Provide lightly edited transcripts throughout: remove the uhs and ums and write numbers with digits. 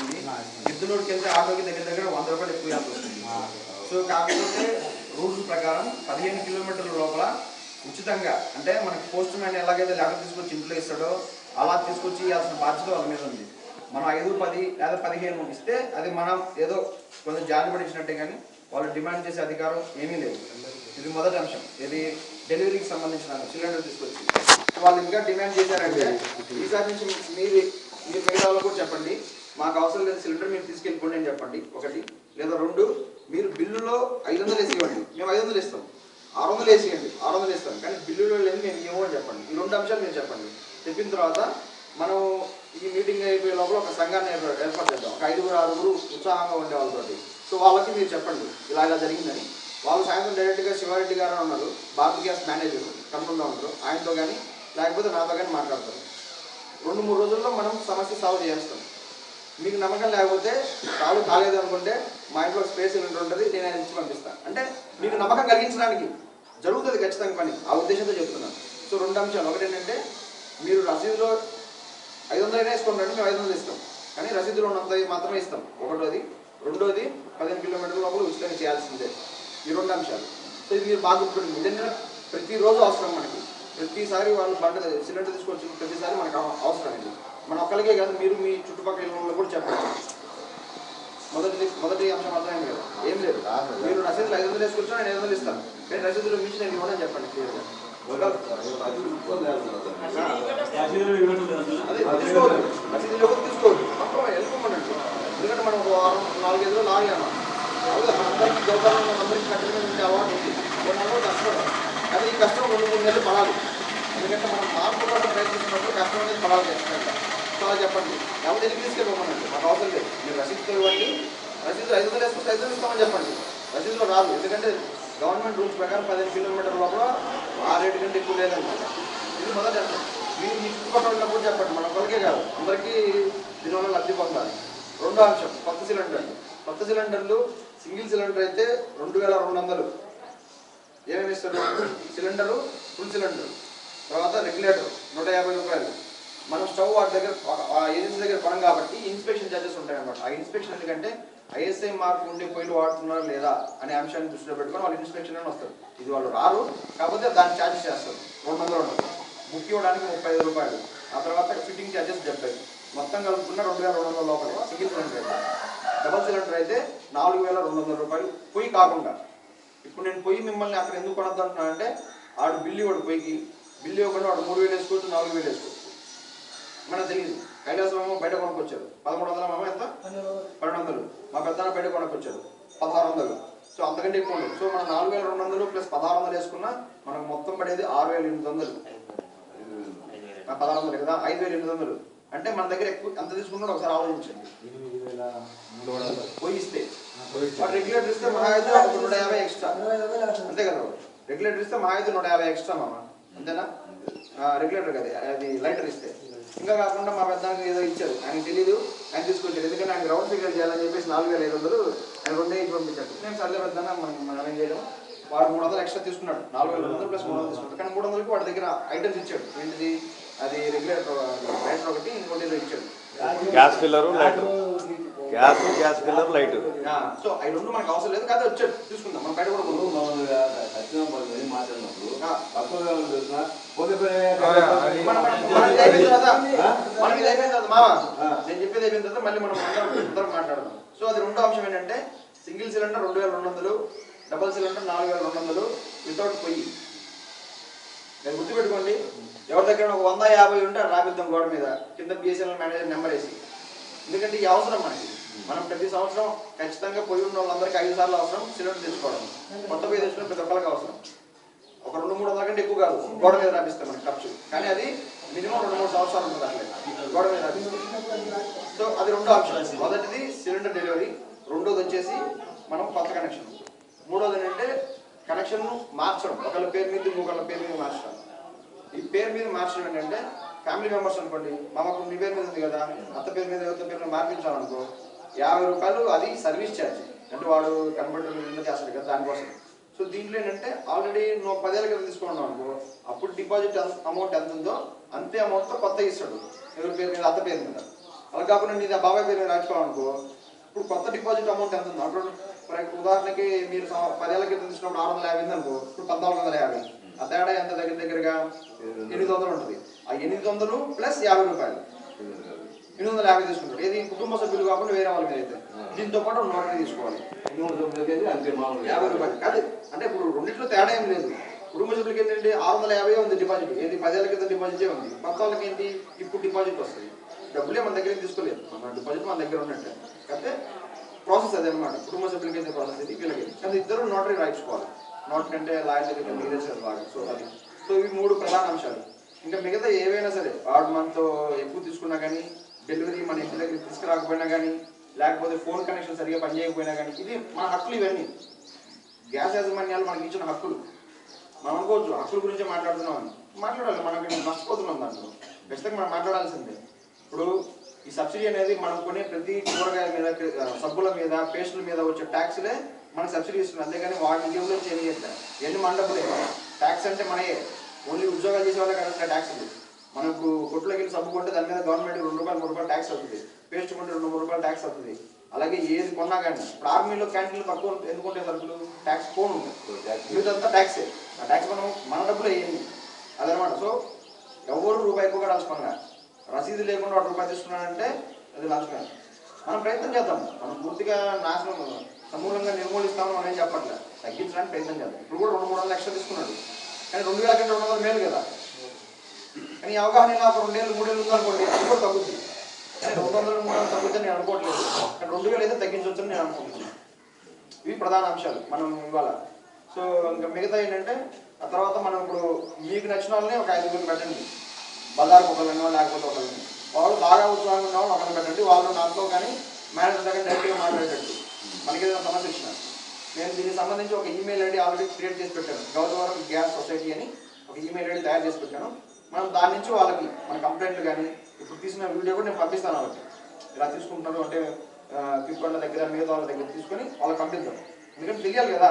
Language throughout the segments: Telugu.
వస్తుంది. గిద్దలూరుకి వెళ్తే ఆటోకి దగ్గర దగ్గర 100 రూపాయలు ఎక్కువ యాల్సి వస్తుంది. సో కాకపోతే రూల్స్ ప్రకారం 15 కిలోమీటర్ల లోపల ఉచితంగా, అంటే మనకి పోస్ట్ మ్యాన్ ఎలాగైతే లెటర్ తీసుకొచ్చి ఇంట్లో ఇస్తాడో అలా తీసుకొచ్చి ఇవ్వాల్సిన బాధ్యత వాళ్ళ మీద ఉంది. మనం 5, 10 లేదా 15 ఇస్తే అది మనం ఏదో కొంచెం జాలిపడి ఇచ్చినట్టే, కానీ వాళ్ళు డిమాండ్ చేసే అధికారం ఏమీ లేదు. ఇది మొదటి అంశం. ఇది డెలివరీకి సంబంధించిన సిలిండర్ తీసుకొచ్చి వాళ్ళు ఇంకా డిమాండ్ చేశారంటే ఈసారి నుంచి మీరు మిగతా వాళ్ళు కూడా చెప్పండి, మాకు అవసరం లేదు సిలిండర్, మీరు తీసుకెళ్ళిపోండి అని చెప్పండి. ఒకటి. లేదా 2, మీరు బిల్లులో 500 వేసి ఇవ్వండి, మేము 500 ఇస్తాం. 600 వేసియండి, 600 ఇస్తాం, కానీ బిల్లులో లేదు మేము ఇవ్వము అని చెప్పండి. ఈ 2 అంశాలు మీరు చెప్పండి. చెప్పిన తర్వాత మనం ఈ మీటింగ్ అయిపోయే లోపల ఒక సంఘాన్ని ఏర్పాటు చేద్దాం. ఒక 5, 6 ఉత్సాహంగా ఉండే వాళ్ళతోటి. సో వాళ్ళకి మీరు చెప్పండి ఇలా జరిగిందని. వాళ్ళు సాయంత్రం డైరెక్ట్గా శివారెడ్డి గారు ఉన్నారు, భారత్ గ్యాస్ మేనేజర్ కంపెనీలో ఉంటారు, ఆయనతో కానీ లేకపోతే నాతో కానీ మాట్లాడతారు. 2-3 రోజుల్లో మనం సమస్య సాల్వ్ చేస్తాం. మీకు నమ్మకం లేకపోతే సాల్వ్ కాలేదు అనుకుంటే మా ఇంట్లో స్పేస్ సిలిండర్ ఉంటుంది, నేను ఆయన ఇచ్చి పంపిస్తాను. అంటే మీకు నమ్మకం కలిగించడానికి జరుగుతుంది ఖచ్చితంగా పని, ఆ ఉద్దేశంతో చెప్తున్నాను. సో 2 అంశాలు. ఒకటి ఏంటంటే మీరు రసీదులో 500 వేసుకుంటారంటే మేము 500 ఇస్తాం, కానీ రసీదులో ఉన్నంత మాత్రమే ఇస్తాం. ఒకటోది. 2వది 15 కిలోమీటర్ల లోపల ఉచితంగా చేయాల్సిందే. ఈ 2 అంశాలు. సో ఇది మీరు బాగా గుర్తుపెట్టుకోండి. నిజంగా ప్రతిరోజు అవసరం మనకి. ప్రతిసారి వాళ్ళు సిలిండర్ తీసుకొచ్చి ప్రతిసారి మనకు అవసరం అండి. మన ఒక్కరికే కాదు, మీరు మీ చుట్టుపక్కల వాళ్ళు కూడా చెప్పండి. మొదటి అంశం అర్థమైంది కదా, ఏం లేదు. మీరు రసీదులు 500 వేసుకొచ్చినా నేను 500 ఇస్తాను, కానీ రసీదులు మించి నేను ఇవ్వనని చెప్పండి క్లియర్గా. తీసుకోవద్దు, రసీదులు ఎవరు తీసుకోవద్దు, మొత్తం వెళ్ళిపోమనండి. ఎందుకంటే మనం 4-5 రోజులు ఆగలేము. అందరికీ గౌరవంగా అందరికీ కట్టెల మీద ఉండే అలవాటు ఉంది. కొన్ని కష్టపడాలి, అది ఈ కష్టం 2-3 నెలలు పడాలి. ఎందుకంటే మనం మార్పు కోసం ప్రయత్నిస్తున్నప్పుడు కష్టం అనేది పడాలి ఖచ్చితంగా. సో అలా చెప్పండి. ఎవరు ఎందుకు తీసుకెళ్ళిపోమనండి, మాకు అవసరం లేదు. మీరు రసీదుతో ఇవ్వండి, రసీదులు 500 వేసుకుంటే 500 ఇస్తామని చెప్పండి. రసీదులో రాదు, ఎందుకంటే గవర్నమెంట్ రూల్స్ ప్రకారం 15 కిలోమీటర్ల లోపల ఆ రేటు కంటే ఎక్కువ లేదండి. ఇది మొదటి అంశం. మీరు మీ చుట్టుపక్కల ఉన్నప్పుడు చెప్పండి, మన ఒక్కరికే కాదు అందరికీ దీనివల్ల లబ్ధి పొందాలి. 2వ అంశం కొత్త సిలిండర్లు. కొత్త సిలిండర్లు సింగిల్ సిలిండర్ అయితే 2200. ఏమేమి ఇస్తారు? సిలిండరు, ఫుల్ సిలిండర్, తర్వాత రెగ్యులేటర్ 150 రూపాయలు. మనం స్టవ్ వాటి దగ్గర ఏజెన్సీ దగ్గర కొనం కాబట్టి ఇన్స్పెక్షన్ ఛార్జెస్ ఉంటాయన్నమాట. ఆ ఇన్స్పెక్షన్ ఎందుకంటే ISI మార్క్ ఉండే పొయ్యిలు వాడుతున్నారా లేదా అనే అంశాన్ని దృష్టిలో పెట్టుకొని వాళ్ళు ఇన్స్పెక్షన్ అని వస్తారు. ఇది వాళ్ళు రారు, కాకపోతే దాన్ని ఛార్జెస్ చేస్తారు. 200 ఉంటుంది. బుక్ ఇవ్వడానికి 35 రూపాయలు. ఆ తర్వాత ఫిట్టింగ్ ఛార్జెస్ 70. మొత్తం కలుపుకున్న 2200 లోపలే సింగిల్ సిలిండర్ అయితే. డబల్ సిలిండర్ అయితే 4200 రూపాయలు పొయ్యి కాకుండా. ఇప్పుడు నేను పొయ్యి మిమ్మల్ని అక్కడ ఎందుకు కొనద్దు అంటున్నానంటే, ఆడు బిల్లు ఇవ్వడు పొయ్యికి, బిల్లు ఇవ్వకుండా వాడు 3000 వేసుకోవచ్చు, 4000 వేసుకోవచ్చు. మనకు తెలియదు. కైలాసమేమో బయట కొనుక్కొచ్చారు 1300, ఎంత 1200. మా పెద్దన బయట కొనుక్కొచ్చారు 1600. సో అంతకంటే ఎక్కువ ఉండదు. సో మనం 4200 ప్లస్ 1600 వేసుకున్నా మనకు మొత్తం పడేది 6800. 1600 కదా, 5800. అంటే మన దగ్గర ఎక్కువ ఎంత తీసుకున్నాడో ఒకసారి ఆలోచించండి. పోయి ఇస్తే రెగ్యులేటర్ ఇస్తే మహా అయితే 150 ఎక్స్ట్రా, అంతే కదా. రెగ్యులేటర్ ఇస్తే మహా అయితే 150 ఎక్స్ట్రా మామ, అంతేనా? రెగ్యులేటర్ కదా, అది లైటర్ ఇస్తే. ఇంకా కాకుండా మా పెద్దానికి ఏదో ఇచ్చారు, ఆయనకు తెలీదు, ఆయన తీసుకొచ్చారు. ఎందుకంటే ఆయన గ్రౌండ్ ఫిగర్ చేయాలని చెప్పేసి 4500 ఆయన 2 ఇచ్చి పంపించారు. నేను సర్లే పెద్దన్నా మనం ఏం చేయడం, వాడు 300 ఎక్స్ట్రా తీసుకున్నాడు. 4200 ప్లస్ 300 తీసుకున్నాడు. కానీ 300కి వాడి దగ్గర ఐటమ్స్ ఇచ్చాడు. ఏంటిది? అది రెగ్యులేటర్ లైటర్ ఒకటి, ఇంకోటి ఏదో ఇచ్చాడు. Gas filler, lighter. Gas filler, light. So అవి 2 మనకు అవసరం లేదు కదా, వచ్చాడు తీసుకుందాం. మనం బయట కూడా మనకి అయిపోయిన తర్వాత మావా నేను చెప్పేది అయిపోయిన తర్వాత మళ్ళీ మనం అందరం మాట్లాడదాం. సో అది 2వ అంశం ఏంటంటే, single cylinder 2200, double cylinder 4200 without పొయ్యి. నేను గుర్తుపెట్టుకోండి, ఎవరి దగ్గర ఒక 150 ఉంటే రాపిద్దాం గోడ మీద, కింద BSNL మేనేజర్ నెంబర్ వేసి. ఎందుకంటే ఈ అవసరం మనకి. మనం ప్రతి సంవత్సరం ఖచ్చితంగా పొయ్యి ఉన్న వాళ్ళందరికీ 5 సార్లు అవసరం సిలిండర్ తెచ్చుకోవడం. కొత్త పొయ్యి తెచ్చుకున్న ప్రతి ఒక్కరికి అవసరం. ఒక 200-300 కంటే ఎక్కువ కాదు గోడ మీద రాపిస్తాం మనకి ఖర్చు, కానీ అది మినిమం 2-3 సంవత్సరాలు ఉంటుంది అట్లే గోడ మీద రాపిస్తాం. సో అది 2వ అంశం. మొదటిది సిలిండర్ డెలివరీ, 2వది వచ్చేసి మనం కొత్త కనెక్షన్, 3వది ఏంటంటే కనెక్షన్ మార్చడం. ఒకళ్ళ పేరు మీద ఇంకొకళ్ళ పేరు మీద మార్చడం. ఈ పేరు మీద మార్చడం ఏంటంటే, ఫ్యామిలీ మెంబర్స్ అనుకోండి, మామకు మీ పేరు మీద ఉంది కదా, అత్త పేరు మీద ఎవరి పేరు మీద మార్పించాలనుకో 50 రూపాయలు, అది సర్వీస్ ఛార్జ్. అంటే వాడు కన్వర్టర్ మీద చేస్తాడు కదా, దానికోసం. సో దీంట్లో ఏంటంటే ఆల్రెడీ నువ్వు 10 ఏళ్ళ క్రితం తీసుకున్నావు అనుకో, అప్పుడు డిపాజిట్ అమౌంట్ ఎంత ఉందో అంతే అమౌంట్తో కొత్త ఇస్తాడు. ఎవరి పేరు మీద? అత్త పేరు మీద. అలా కాకుండా నీది ఆ బాబాయ్ పేరు రాసుకోవాలనుకో, ఇప్పుడు కొత్త డిపాజిట్ అమౌంట్ ఎంత ఉంది అప్పుడు ఉదాహరణకి మీరు 10 ఏళ్ల క్రితం తీసుకున్నప్పుడు 650 అనుకో, ఇప్పుడు 1450. ఆ తేడా ఎంత దగ్గరగా 800 ఉంటుంది. ఆ 800 ప్లస్ 50 రూపాయలు 850 తీసుకుంటారు. ఏది కుటుంబ సభ్యులు కాకుండా వేరే వాళ్ళ మీద అయితే దీంతో పాటు నోటరీ తీసుకోవాలి 50 రూపాయలు. అదే అంటే ఇప్పుడు రెండింటిలో తేడా ఏం లేదు. కుటుంబ సభ్యులకి ఏంటంటే 650 ఉంది డిపాజిట్, ఏది 10 ఏళ్ల క్రితం డిపాజిటే ఉంది. కొత్త వాళ్ళకి ఏంటి ఇప్పుడు డిపాజిట్ వస్తుంది. డబ్బులే మన దగ్గర తీసుకోలేదు, మన డిపాజిట్ మన దగ్గర ఉన్నట్టే. అయితే ప్రాసెస్ అదే అనమాట. కుటుంబ సభ్యులకి అయితే ప్రాసెస్ ఇది, వీళ్ళకి అది ఇద్దరు నోటరీ రాయించుకోవాలి. నోటరీ అంటే లాయర్ దగ్గర మీరేసారు బాగా. సో అది సో ఇవి 3 ప్రధాన అంశాలు. ఇంకా మిగతా ఏవైనా సరే మనతో ఎక్కువ తీసుకున్నా కానీ, డెలివరీ మన ఇంటి దగ్గర తీసుకురాకపోయినా కానీ, లేకపోతే ఫోన్ కనెక్షన్ సరిగా పనిచేయకపోయినా కానీ, ఇది మన హక్కులు. ఇవన్నీ గ్యాస్ యాజమాన్యాలు మనకి ఇచ్చిన హక్కులు. మనం అనుకోవచ్చు హక్కుల గురించే మాట్లాడుతున్నామని. మాట్లాడాలి, మనకి నష్టపోతున్నాం దాంట్లో. ఖచ్చితంగా మనం మాట్లాడాల్సిందే. ఇప్పుడు ఈ సబ్సిడీ అనేది మనం కొనే ప్రతి కూరగాయల మీద, సబ్బుల మీద, పేస్టుల మీద వచ్చే ట్యాక్స్లే మనకు సబ్సిడీ ఇస్తుంది. అంతేగాని వాటి నియమంలో చేయట్లేదు. ఎన్ని మండపులే ట్యాక్స్ అంటే మనయే. ఓన్లీ ఉద్యోగాలు చేసే వాళ్ళే కదా ట్యాక్స్ ఉంది. మనం ఇప్పుడు కొట్టులోకి వెళ్ళి సబ్బు కొంటే దాని మీద గవర్నమెంట్ 2 రూపాయలు 3 రూపాయలు ట్యాక్స్ అవుతుంది. పేస్ట్ కొంటే 2-3 రూపాయలు ట్యాక్స్ అవుతుంది. అలాగే ఏది కొన్నా కానీ ఇప్పుడు ఆర్మీలో క్యాంటీన్లు తక్కువ ఎందుకుంటే సరుకులు ట్యాక్స్ ఫోన్ ఉంటుంది, మీదంతా ట్యాక్సే. ఆ ట్యాక్స్ మన డబ్బులు వేయండి అదనమాట. సో ఎవరు రూపాయి ఎక్కువగా రాసుకోండి. రసీదు లేకుండా 1 రూపాయి తీసుకున్నాడంటే అది నష్టమే. మనం ప్రయత్నం చేద్దాం. మనం పూర్తిగా నాశనం సమూలంగా నిర్మూలిస్తామని మనం ఏం చెప్పట్లేదు. తగ్గించడానికి ప్రయత్నం చేద్దాం. ఇప్పుడు కూడా 200-300 లక్షలు తీసుకున్నాడు, కానీ 2000 కంటే 200 మేలు కదా. కానీ అవగాహన ఇలా 2 ఏళ్ళు 3 ఏళ్ళు ఉందనుకోండి, అది కూడా తగ్గుతుంది. 200-300 తగ్గుతుంది నేను అనుకోవట్లేదు, కానీ 2000 అయితే తగ్గించవచ్చని నేను అనుకుంటున్నాను. ఇవి ప్రధాన అంశాలు మనం ఇవాళ. సో ఇంకా మిగతా ఏంటంటే ఆ తర్వాత మనం ఇప్పుడు మీకు నచ్చిన వాళ్ళని ఒక 5 పెట్టండి. బజార్ ఒకళ్ళనో లేకపోతే ఒకళ్ళని, వాళ్ళు బాగా ఉత్సాహంగా ఉన్న వాళ్ళు ఒకరిని పెట్టండి. వాళ్ళు నాతో కానీ మేనేజర్ దగ్గర డైరెక్ట్గా మాట్లాడేటట్టు. మనకి ఏదైనా సమస్య ఇచ్చిన నేను దీనికి సంబంధించి ఒక ఈమెయిల్ ఐడి ఆల్రెడీ క్రియేట్ చేసి పెట్టాను. గౌరవరం గ్యాస్ సొసైటీ అని ఒక ఈమెయిల్ ఐడి తయారు చేసి పెట్టాను. మనం దాని నుంచి వాళ్ళకి మన కంప్లైంట్లు కానీ ఇప్పుడు తీసిన వీడియో కూడా నేను పంపిస్తాను. వాళ్ళకి ఇలా తీసుకుంటున్నారు అంటే పిప్పళ్ళ దగ్గర మిగతా వాళ్ళ దగ్గర తీసుకొని వాళ్ళకి పంపిద్దాం. ఎందుకంటే తెలియాలి కదా,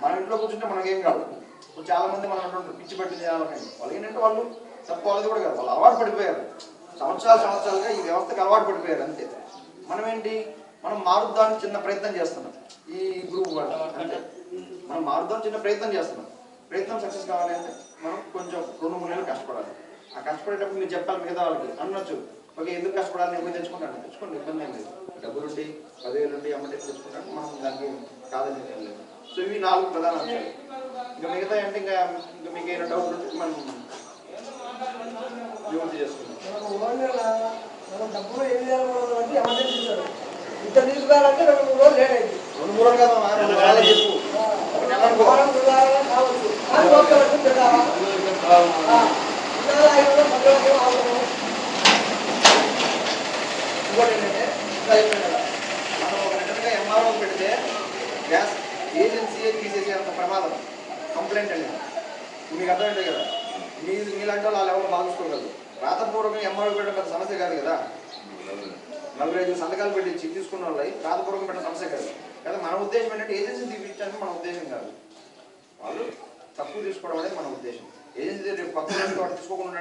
మన ఇంట్లో కూర్చుంటే మనకేం కాదు. ఇప్పుడు చాలా మంది మనం అంటుంటారు పిచ్చి పట్టి చేయాలని. వాళ్ళు ఏంటంటే వాళ్ళు తప్పవాళ్ళది కూడా కాదు, వాళ్ళు అలవాటు పడిపోయారు. సంవత్సరాలుగా ఈ వ్యవస్థకు అలవాటు పడిపోయారు అంతే. మనం ఏంటి, మనం మారుద్దామని చిన్న ప్రయత్నం చేస్తున్నాం. ఈ గ్రూప్ వాళ్ళు అంటే మనం మారుద్దామని చిన్న ప్రయత్నం చేస్తున్నాం. ప్రయత్నం సక్సెస్ కావాలి అంటే మనం కొంచెం 2-3 నెలలు కష్టపడాలి. ఆ కష్టపడేటప్పుడు మీరు చెప్పాలి మిగతా వాళ్ళకి. అనొచ్చు ఓకే ఎందుకు కష్టపడాలి, నేను తెచ్చుకుంటాను, తెచ్చుకోండి, ఇబ్బంది ఏం లేదు. డబ్బులుండి 10,000 నుండి అమ్మటే తెచ్చుకుంటాను, మనం దానికి కాదని లేదు. సో ఇవి 4 ప్రధాన అంశాలు. ఇంకా మిగతా అంటే ఇంకా మీకు ఏమైనా డౌట్ ఉంటే మనం వివృద్ధి చేసుకుంటాం. డబ్బులు ఏం చేయాలంటే ఎమర్జెన్సీ సార్ ఇంత తీసుకురావాలంటే 2-3 రోజులు లేట్ అయింది. 2-3 రోజులు కదా చెప్పు కావచ్చు కానీ ఓకే ఇంకోటి ఏంటంటే మనం ఒక రిటర్న్గా ఎంఆర్ఓ పెడితే గ్యాస్ ఏజెన్సీయే తీసేసేంత ప్రమాదం కంప్లైంట్ అనేది. మీకు అర్థమైంది కదా, మీలాంటి వాళ్ళు ఎవరు బాగుసుకోగలరు. రాతపూర్వకంగా ఎంఆర్ఓ పెట్టడం పెద్ద సమస్య కాదు కదా. 4-5 సంతకాలు పెట్టి తీసుకున్న వాళ్ళు రాతపూర్వకం పెట్టిన సమస్య కాదు కదా. మన ఉద్దేశం ఏంటంటే ఏజెన్సీ తీపించడానికి మన ఉద్దేశం కాదు, వాళ్ళు తక్కువ తీసుకోవడం అనేది మన ఉద్దేశం. ఏజెన్సీ రేపు కొత్త వాడు తీసుకోకుండా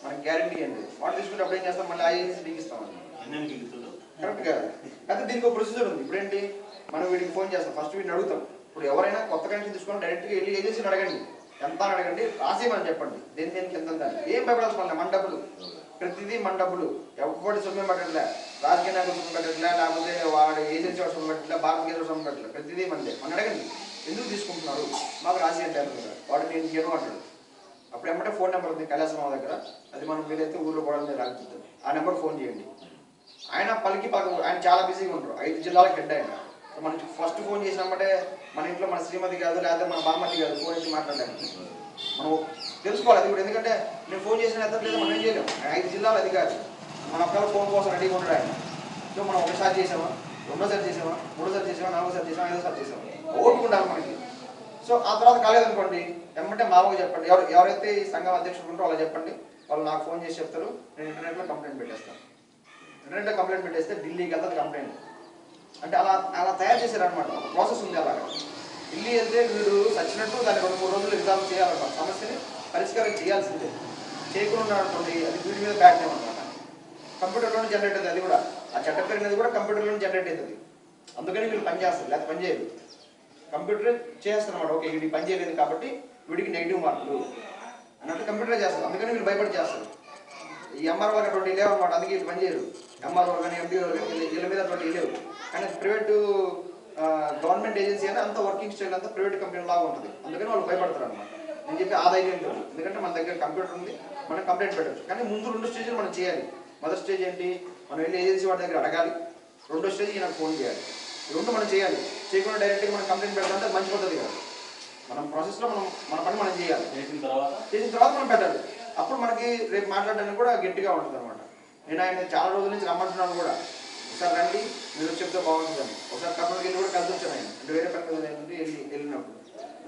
మనకి గ్యారంటీ ఏంటి, వాడు తీసుకుంటే అప్పుడు ఏం చేస్తాం, మళ్ళీ ఆ ఏజెన్సీ దిగిస్తామని కరెక్ట్ కాదు. అయితే దీనికి ఒక ప్రొసీజర్ ఉంది. ఇప్పుడు ఏంటి, మనం వీడికి ఫోన్ చేస్తాం, ఫస్ట్ వీడిని అడుగుతాం. ఇప్పుడు ఎవరైనా కొత్త కనెక్షన్ తీసుకొని డైరెక్ట్గా వెళ్ళి ఏజెన్సీని అడగండి, ఎంత అని అడగండి, రాసేయమని చెప్పండి. దేనికి ఎంత దాన్ని ఏం భయపడాల్సిన వాళ్ళ మన డబ్బులు, ప్రతిదీ మన డబ్బులు. ఎవరి సొమ్మే పట్టట్లే, రాజకీయ నాయకులు సొమ్ము పెట్టట్లే, లేకపోతే వాడు ఏజెన్సీ వాడు సొమ్ము పెట్టట్లే, భారత గేదర్ సొమ్ము పెట్టలే, ప్రతిదీ మనదే. మన అడగండి ఎందుకు తీసుకుంటున్నారు, మాకు రాసి అంటే అంటున్నారు. వాడు నేను గేను అంటాడు. అప్పుడు ఏమంటే ఫోన్ నెంబర్ ఉంది కైలాసరావు దగ్గర, అది మనం వీలైతే ఊళ్ళో కూడా రాకపోతుంది. ఆ నెంబర్ ఫోన్ చేయండి. ఆయన పలికి ఆయన చాలా బిజీగా ఉంటారు, 5 జిల్లాలకు హెడ్ ఆయన. మనకి ఫస్ట్ ఫోన్ చేసినామంటే మన ఇంట్లో మన శ్రీమతి కాదు, లేకపోతే మన బామ్మతి కాదు ఫోన్ చేసి మాట్లాడడానికి. మనం తెలుసుకోవాలి అది కూడా. ఎందుకంటే నేను ఫోన్ చేసిన ఎంత లేదు మనం ఏం చేయలేము. 5 జిల్లాలు అధికారి, మన ఒక్కరు ఫోన్ కోసం రెడీగా ఉండడు ఆయన. సో మనం ఒకసారి చేసామా, 2ోసారి చేసామా, 3ోసారి చేసామా, 4ోసారి చేసామా, 5ోసారి చేసామా, ఓపిక ఉండాలి మనకి. సో ఆ తర్వాత కాలేదనుకోండి, ఏమంటే మామూలుగా చెప్పండి. ఎవరైతే ఈ సంఘం అధ్యక్షుడు ఉంటారో అలా చెప్పండి, వాళ్ళు నాకు ఫోన్ చేసి చెప్తారు. నేను ఇంటర్నెట్లో కంప్లైంట్ పెట్టేస్తాను. ఇంటర్నెట్లో కంప్లైంట్ పెట్టేస్తే ఢిల్లీకి వెళ్తుంది కంప్లైంట్. అంటే అలా తయారు చేశారనమాట, ఒక ప్రాసెస్ ఉంది అలాగా. ఢిల్లీ వెళ్తే వీడు చచ్చినట్టు దాన్ని 2-3 రోజులు రిజాల్వ్ చేయాలన్నమాట. సమస్యని పరిష్కారం చేయాల్సిందే. చేయకుండా అనుకోండి అది వీడి మీద బ్యాడ్ నేమ్ అనమాట. కంప్యూటర్లోనే జనరేట్ అవుతుంది. అది కూడా ఆ చట్ట పేరు అనేది కూడా కంప్యూటర్లోనే జనరేట్ అవుతుంది. అందుకని వీళ్ళు పని చేస్తారు, లేకపోతే పని చేయరు. కంప్యూటర్ చేస్తారు అన్నమాట. ఓకే వీడికి పని చేయలేదు కాబట్టి వీడికి నెగిటివ్ మార్కులు అన్నట్టు కంప్యూటర్ చేస్తారు. అందుకని వీళ్ళు భయపడి చేస్తారు. ఈ ఎంఆర్ఓ అటువంటి లేవు అనమాట. అందుకే వీళ్ళు పని చేయరు. ఎంఆర్ఓ కానీ ఎండిఓ కానీ వీళ్ళ మీద అటువంటి లేవు. కానీ ప్రైవేటు గవర్నమెంట్ ఏజెన్సీ అని అంత వర్కింగ్ స్టైల్ అంతా ప్రైవేట్ కంపెనీ లాగా ఉంటుంది. అందుకని వాళ్ళు భయపడతారు అనమాట. నేను చెప్పి ఆదాయం లేదు, ఎందుకంటే మన దగ్గర కంప్యూటర్ ఉంది, మనం కంప్లైంట్ పెట్టచ్చు. కానీ ముందు 2 స్టేజ్లు మనం చేయాలి. మొదటి స్టేజ్ ఏంటి, మనం వెళ్ళి ఏజెన్సీ వాడి దగ్గర అడగాలి. 2వ స్టేజ్ నాకు ఫోన్ చేయాలి. 2 మనం చేయాలి. చేయకుండా డైరెక్ట్గా మనం కంప్లైంట్ పెడతామంటే అది మంచి పద్ధతి కాదు. మనం ప్రాసెస్లో మన పని మనం చేయాలి. చేసిన తర్వాత మనం పెట్టాలి. అప్పుడు మనకి రేపు మాట్లాడడానికి కూడా గట్టిగా ఉంటుంది అనమాట. నేను ఆయన చాలా రోజుల నుంచి రమ్మంటున్నాను కూడా, ఒకసారి రండి మీరు చెప్తే బాగుంటుందని. ఒకసారి కర్నూలుకి వెళ్ళి కూడా కలిసి వచ్చాను ఆయన, అంటే వేరే పని మీద వెళ్ళినప్పుడు.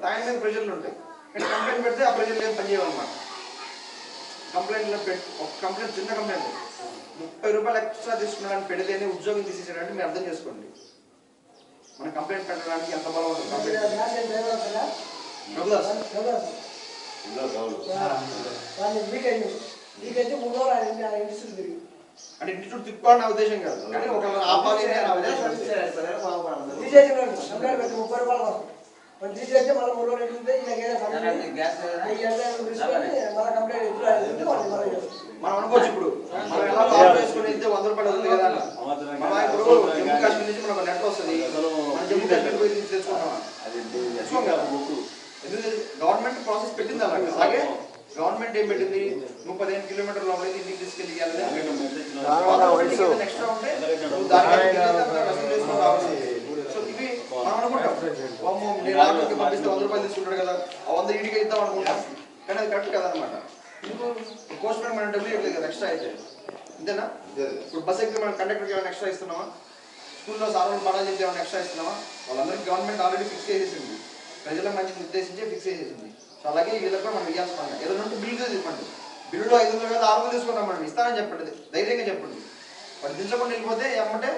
ఆయన మీద ప్రెజర్లు ఉంటాయి. కానీ కంప్లైంట్ పెడితే ఆ ప్రెజర్ లేదు, పని చేయమన్నమాట. కంప్లైంట్లో ఒక కంప్లైంట్, చిన్న కంప్లైంట్ 30 రూపాయలు ఎక్స్ట్రా తీసుకున్నాడని పెడితేనే ఉద్యోగం తీసేసాడంటే మీరు అర్థం చేసుకోండి మన కంప్లైంట్ పెట్టడానికి ఎంత బలం ఉంటుంది. అంటే ఇంటి చుట్టూ తిప్పుకోవాలని నా ఉద్దేశం కాదు, కానీ ఒక ఆపాలి నా ఉద్దేశం. మనం అనుకోవచ్చు ఇప్పుడు మనం ఎలా కాల్ చేసుకుని వెళ్తే 100 రూపాయలు అవుతుంది కదా. మనం ఇప్పుడు జమ్మూ కాశ్మీర్ నుంచి మనకు నెట్ వస్తుంది, మనం జమ్మూ కాశ్మీర్ పోయి తెచ్చుకుంటామా? గవర్నమెంట్ ప్రాసెస్ పెట్టింది అలాగే. అలాగే గవర్నమెంట్ ఏం పెట్టింది, 35 కిలోమీటర్ల లోపల ఇంటికి తీసుకెళ్ళి ఎక్స్ట్రా ఉంటే సో ఇవి మనం అనుకుంటాం నేను ఆటోకి పంపిస్తే 100 రూపాయలు తీసుకుంటాడు కదా, ఆ 100 ఇంటికి ఇద్దాం అనుకుంటాం. కానీ అది కరెక్ట్ కదనమాట. పోస్ట్ మ్యాన్ మనం డబ్బులు ఇవ్వలేదు కదా ఎక్స్ట్రా అయితే, అంతేనా? ఇప్పుడు బస్ ఎక్కి మనం కండక్టర్కి ఏమైనా ఎక్స్ట్రా ఇస్తున్నామా? స్కూల్లో సార్లు పడాలి చేసి ఏమైనా ఎక్స్ట్రా ఇస్తున్నామా? వాళ్ళందరికీ గవర్నమెంట్ ఆల్రెడీ ఫిక్స్ చేసేసింది, ప్రజలకు మంచి ఉద్దేశించే ఫిక్స్ చేసేసింది. సో అలాగే వీళ్ళకి కూడా మనం ఇవ్వాల్సిన ఏదైనా ఉంటే బిల్లు తీసుకోండి. బిల్లులో 500 కదా 600 తీసుకున్నామండి, ఇస్తానని చెప్పండి, ధైర్యంగా చెప్పండి. వాడు దించకుండా వెళ్ళిపోతే ఏమంటే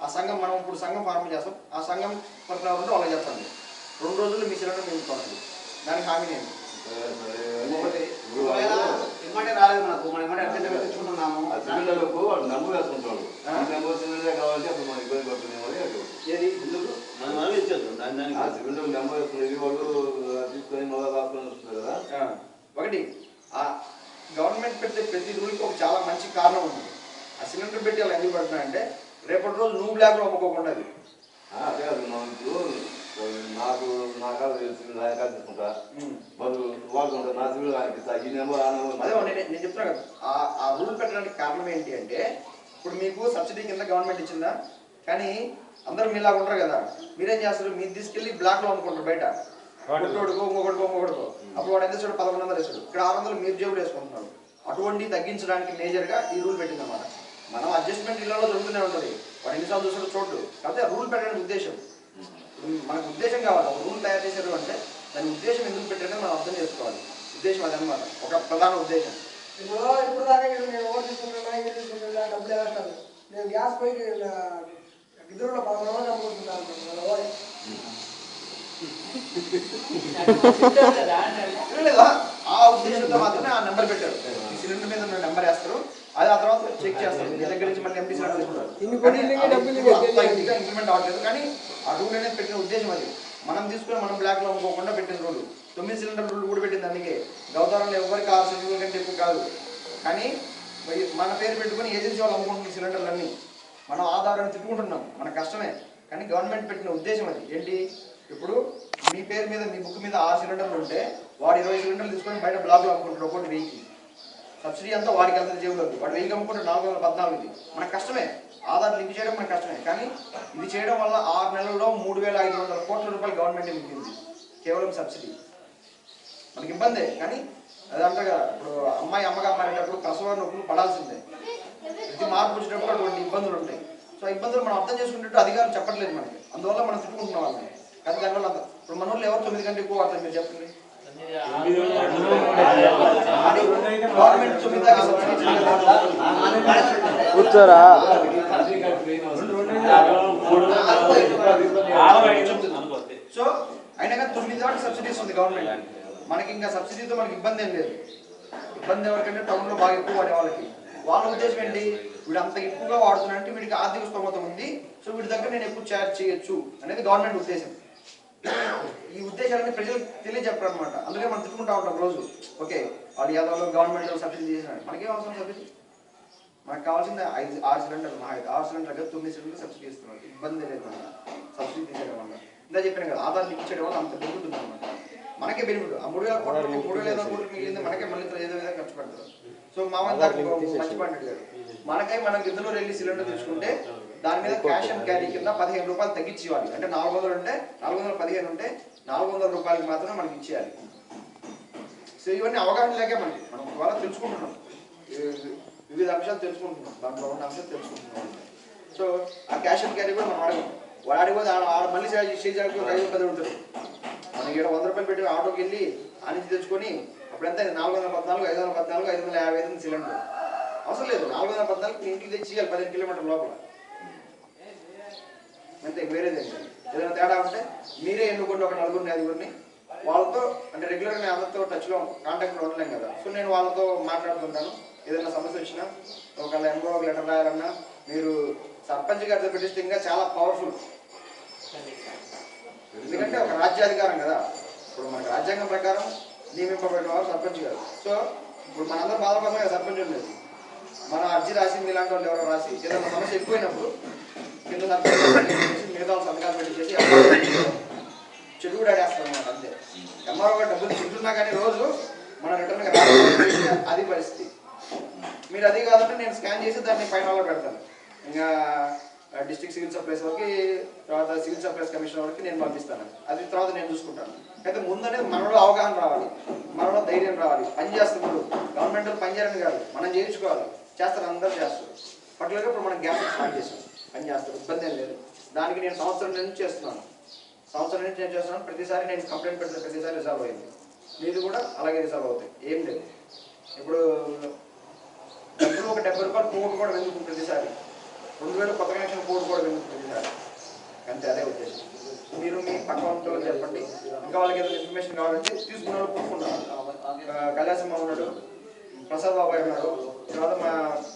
ఆ సంఘం, మనం ఇప్పుడు సంఘం ఫార్మ్ చేస్తాం, ఆ సంఘం పర్సనల్ ఉంటే వాళ్ళకి చేస్తాను. 2 రోజుల్లో మీ సిలిండర్ నింపుకోవాలి, దానికి హామీ నేను. ఇమ్మటే రాలేదు మనకు, మనం ఇమ్మటే అర్జెంట్ తెచ్చుకుంటున్నాము. సిలిండర్లకు వాడు నమ్ము వేసుకుంటాడు. సిలిండర్ కావాలంటే అప్పుడు మనం ఇబ్బంది పడుతున్నాము. ఏది మనం ఇచ్చేస్తాం దానికి సిలిండర్ నమ్ము వేసుకునేది వాళ్ళు తీసుకొని మొదలు కాసుకొని వస్తుంది కదా. ఒకటి ఆ గవర్నమెంట్ పెట్టే ప్రతి రూల్కి ఒక చాలా మంచి కారణం ఉంది. ఆ సిలిండర్ పెట్టి అలా ఎందుకు పెడుతున్నాయంటే రేపటి రోజు నువ్వు బ్లాక్లో అమ్ముకోకుండా. అది అదే కాదు, మనం ఇప్పుడు నాకు తీసుకుంటా వాళ్ళు వాడుకుంటా, నా సివిల్ అనిపిస్తా ఈ నెంబర్ ఆ నెంబర్. అదే నేను చెప్తున్నా కదా, ఆ రూల్ పెట్టడానికి కారణం ఏంటి అంటే, ఇప్పుడు మీకు సబ్సిడీ కింద గవర్నమెంట్ ఇచ్చిందా, కానీ అందరూ మీలాగా ఉంటారు కదా, మీరేం చేస్తారు, మీరు తీసుకెళ్ళి బ్లాక్లో అమ్ముకుంటారు బయట, కొడుకోడుకో ఇంకొకటికో. అప్పుడు వాడు ఎంత ఇస్తాడు, 1100 ఇస్తాడు, ఇక్కడ 600 మీరు జేబులు వేసుకుంటున్నారు. అటువంటి తగ్గించడానికి మేజర్గా ఈ రూల్ పెట్టింది అన్నమాట. మనం అడ్జస్ట్మెంట్ ఇళ్లలో జరుగుతూనే ఉంటుంది, వాడు ఎన్నిసార్లు చూసాడు చూడు. కాకపోతే రూల్ పెట్టడానికి ఉద్దేశం, మనకు ఉద్దేశం కావాలి. ఒక రూల్ తయారు చేశారు అంటే దాని ఉద్దేశం ఎందుకు పెట్టారని మనం అర్థం చేసుకోవాలి. ఉద్దేశం అదనమాట, ఒక ప్రధాన ఉద్దేశం. ఇప్పుడు దాకా నేను ఓటు తీసుకుంటున్నా డబ్బులు వేస్తాను. నేను గ్యాస్ పోయి ఇద్దరు 11 రోజులు అమ్ముకుంటున్నాను. లేదా ఆ ఉద్దేశంతో మాత్రమే ఆ నెంబర్ పెట్టారు. ఈ సిలిండర్ మీద ఉన్న నెంబర్ వేస్తారు, అది ఆ తర్వాత చెక్ చేస్తారు. మీ దగ్గర నుంచి మళ్ళీ ఎంపీ సిలిండర్ తీసుకుంటారు. ఇంప్లిమెంట్ అవ్వట్లేదు, కానీ ఆ రూల్ అనేది పెట్టిన ఉద్దేశం అది. మనం తీసుకుని మనం బ్లాక్లో అమ్ముకోకుండా పెట్టిన రూల్. 9 సిలిండర్ రూల్ కూడా పెట్టింది. అందుకే గౌతారంలో ఎవరికి 6 సిలిండర్ కంటే ఎక్కువ కాదు, కానీ మన పేరు పెట్టుకుని ఏజెన్సీ వాళ్ళు అమ్ముకుంటున్న సిలిండర్లన్నీ మనం ఆధారాన్ని తిట్టుకుంటున్నాం, మన కష్టమే. కానీ గవర్నమెంట్ పెట్టిన ఉద్దేశం అది ఏంటి, ఇప్పుడు మీ పేరు మీద మీ బుక్ మీద 6 సిలిండర్లు ఉంటే వాడు 20 సిలిండర్లు తీసుకొని బయట బ్లాక్లో అమ్ముకుంటాడు. ఒకటి 1000 సబ్సిడీ అంతా వాడికి వెళ్తుంది జేబులోకి. వాడు 1000 అమ్ముకుంటాడు, 414. మనకు కష్టమే, ఆధార్ లింక్ చేయడం మనకు కష్టమే. కానీ ఇది చేయడం వల్ల 6 నెలల్లో 3500 కోట్ల రూపాయలు గవర్నమెంట్ మిగిలింది కేవలం సబ్సిడీ. మనకి ఇబ్బందే, కానీ అది అంటారు కదా, ఇప్పుడు అమ్మగా మారేటప్పుడు ప్రసవ నొప్పులు పడాల్సిందే. ప్రతి మార్పు వచ్చేటప్పుడు అటువంటి ఇబ్బందులు ఉంటాయి. సో ఆ ఇబ్బందులు మనం అర్థం చేసుకునేటట్టు అధికారులు చెప్పట్లేదు మనకి, అందువల్ల మనం తిట్టుకుంటున్నాం వాళ్ళని. కానీ దానివల్ల ఇప్పుడు మన వాళ్ళు ఎవరు 9 కంటే ఎక్కువ వాడతారు మీరు చెప్పండి. గవర్నమెంట్ 9 దాకా సబ్సిడీ కూర్చోరా. సో అయినా కానీ 9 దాకా సబ్సిడీస్ ఉంది గవర్నమెంట్. మనకి ఇంకా సబ్సిడీతో మనకి ఇబ్బంది ఏం లేదు. ఇబ్బంది ఎవరికంటే టౌన్లో బాగా ఎక్కువ వాడే వాళ్ళకి. వాళ్ళ ఉద్దేశం ఏంటి, వీడు అంత ఎక్కువగా వాడుతున్నాడంటే వీడికి ఆర్థిక స్తోమత ఉంది, సో వీడి దగ్గర నేను ఎక్కువ ఛార్జ్ చేయొచ్చు అనేది గవర్నమెంట్ ఉద్దేశం. ఈ ఉద్దేశాలని ప్రజలకు తెలియజెప్పరు అనమాట. అందుకే మనం తిట్టుకుంటా ఉంటాం రోజు, ఓకే వాళ్ళు యాదవ్లో గవర్నమెంట్ సబ్సిడీ చేసినాడు, మనకేం అవసరం సబ్సిడీ? మనకు కావాల్సింది 6 సిలిండర్లు, 6 సిలిండర్ దగ్గర 9 సిలిండర్లు సబ్సిడీ ఇస్తున్నారు, ఇబ్బంది లేదు మన సబ్సిడీ తీసేయడం వల్ల. ఇందా చెప్పాను కదా, ఆధార్ లింక్ చేయడం వల్ల అంత బెనిఫిట్ ఉంది అనమాట. మనకే బెనిఫిట్. ఆ 3,000 కోట్లు 3,000 కోట్లు మిగిలింది మనకే మళ్ళీ ఏదో విధంగా ఖర్చు పెడతారు. సో మా వద్ద మంచి పాయింట్ అడిగారు, మనకి ఇద్దరు వెళ్ళి సిలిండర్ తీసుకుంటే దాని మీద క్యాష్ అండ్ క్యారీ కింద 15 రూపాయలు తగ్గించి ఇవ్వాలి. అంటే 400 ఉంటే 415 ఉంటే 400 రూపాయలకి మాత్రమే మనకి ఇచ్చేయాలి. సో ఇవన్నీ అవగాహన లేకే మనం ద్వారా తెలుసుకుంటున్నాం, వివిధ అంశాలు తెలుసుకుంటున్నాం, దాంట్లో ఉన్న అంశాలు తెలుసుకుంటున్నాం. సో ఆ క్యాష్ అండ్ క్యారీ కూడా మనం అడగం, వాడు అడిగిపోతే ఆడ మళ్ళీ శ్రీజాకి 5 ఉంటుంది. మనం ఇక్కడ 100 రూపాయలు పెట్టి ఆటోకి వెళ్ళి ఆ నుంచి తెచ్చుకొని అప్పుడెంత 414, 514, 555 సిలిండర్ అవసరం లేదు. 414 ఇంటికి తెచ్చి 15 కిలోమీటర్ల లోపల అంతే, వేరేదే. ఏదైనా తేడా ఉంటే మీరే ఎన్నుకోండి, ఒక 4 5 వాళ్ళతో. అంటే రెగ్యులర్గా నేను అందరితో టచ్లో కాంటాక్ట్లో ఉండలేం కదా, సో నేను వాళ్ళతో మాట్లాడుతుంటాను. ఏదైనా సమస్య వచ్చినా ఒకవేళ ఎంఓ లెటర్ రాయాలన్నా మీరు సర్పంచ్ గారితో పెట్టిస్తే ఇంకా చాలా పవర్ఫుల్. ఎందుకంటే ఒక రాజ్యాధికారం కదా, ఇప్పుడు మనకు రాజ్యాంగం ప్రకారం నియమింపబడిన వారు సర్పంచ్ గారు. సో ఇప్పుడు మనందరం బాధపడమే కదా సర్పంచ్ ఉండేది. మన అర్జీ రాసింది ఇలాంటి వాళ్ళు ఎవరో రాసి ఏదైనా సమస్య ఎక్కువైనప్పుడు కింద సర్పంచ్ మిగతా సంతకాలు పెట్టించేసి చెడు కూడా ఆడేస్తాం అన్నమాట. అంతే, ఎంఆర్ఓ గారు డబ్బులు తింటున్నా కానీ రోజు మన రిటర్న్గా రాసి అది పరిస్థితి. మీరు అది కాదంటే నేను స్కాన్ చేసి దాన్ని ఫైనల్లో పెడతాను. ఇంకా డిస్ట్రిక్ట్ సివిల్ సప్లైస్ వరకు, తర్వాత సివిల్ సప్లైస్ కమిషనర్ వరకు నేను పంపిస్తాను. అది తర్వాత నేను చూసుకుంటాను. అయితే ముందనేది మనలో అవగాహన రావాలి, మనలో ధైర్యం రావాలి. పని చేస్తున్నారు గవర్నమెంట్ పని చేయాలని కాదు, మనం చేయించుకోవాలి. చేస్తారు, అందరూ చేస్తారు. పర్టికులర్గా ఇప్పుడు మనం గ్యాస్ స్టార్ట్ చేసాం, పని చేస్తారు, ఇబ్బంది ఏం లేదు. దానికి నేను సంవత్సరం నుంచి చేస్తున్నాను. ప్రతిసారి నేను కంప్లైంట్ పెడితే ప్రతిసారి రిజాల్వ్ అయింది. మీది కూడా అలాగే రిజాల్వ్ అవుతాయి, ఏం లేదు. ఇప్పుడు డబ్బులు ఒక 70 రూపాయలు కోడ్ కూడా వెందుకు ప్రతిసారి, 2000 కొత్త కనెక్షన్ కోడ్ కూడా వెందుకు ప్రతిసారి, అంతే. అదే ఉద్దేశం. మీరు మీ పక్క వాళ్ళు చెప్పండి, ఇంకా వాళ్ళకి ఏదైనా ఇన్ఫర్మేషన్ కావాలంటే తీసుకున్న వాళ్ళు కూర్చున్నారు. కైలాసమ్మ ఉన్నాడు, ప్రసాద్ బాబాయ్ ఉన్నాడు, తర్వాత మా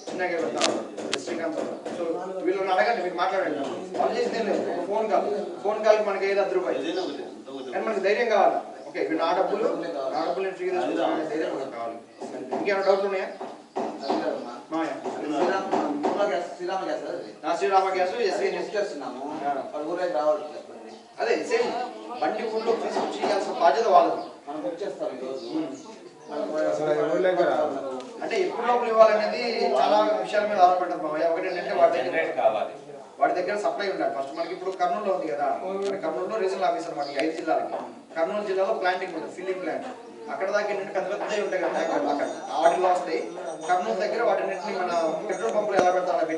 చిన్నగా వెళ్తాను శ్రీకాంత్ ఉన్నాడు. సో వీళ్ళని అడగండి, మీరు మాట్లాడండి. వాళ్ళు చేసిందే లేదు, ఫోన్ కాల్కి మనకి 5-10 రూపాయలు, కానీ మనకి ధైర్యం కావాలి. ఓకే వీళ్ళు నా డబ్బులు నేను ఫ్రీ తీసుకుంటాను, ధైర్యం మనకు కావాలి. ఇంకేమైనా డౌట్లు ఉన్నాయా? శ్రీరామ గ్యాస్ అదే సేమ్ బండి ఊళ్ళో తీసుకొచ్చి ఇవ్వాల్సిన బాధ్యత వాళ్ళది. అంటే ఎప్పుడు లోపల ఇవ్వాలనేది చాలా విషయాల మీద ఆధారపడ్డది మామయ్య. ఒకటి ఏంటంటే వాడి దగ్గర సప్లై ఉండాలి ఫస్ట్. మనకి ఇప్పుడు కర్నూలులో ఉంది కదా, కర్నూలులో రీజనల్ ఆఫీసర్ మనకి 5 జిల్లాలకి. కర్నూలు జిల్లాలో ప్లాంటింగ్ ఉంటుంది, ఫిల్లింగ్ ప్లాంట్. అక్కడ దాకా ఏంటంటే పెద్ద పెద్దవి ఉంటాయి కదా, అక్కడ వాటిలో వస్తాయి. కర్నూలు దగ్గర వాటిని మన పెట్రోల్ పంపులు ఎలా పెడతారో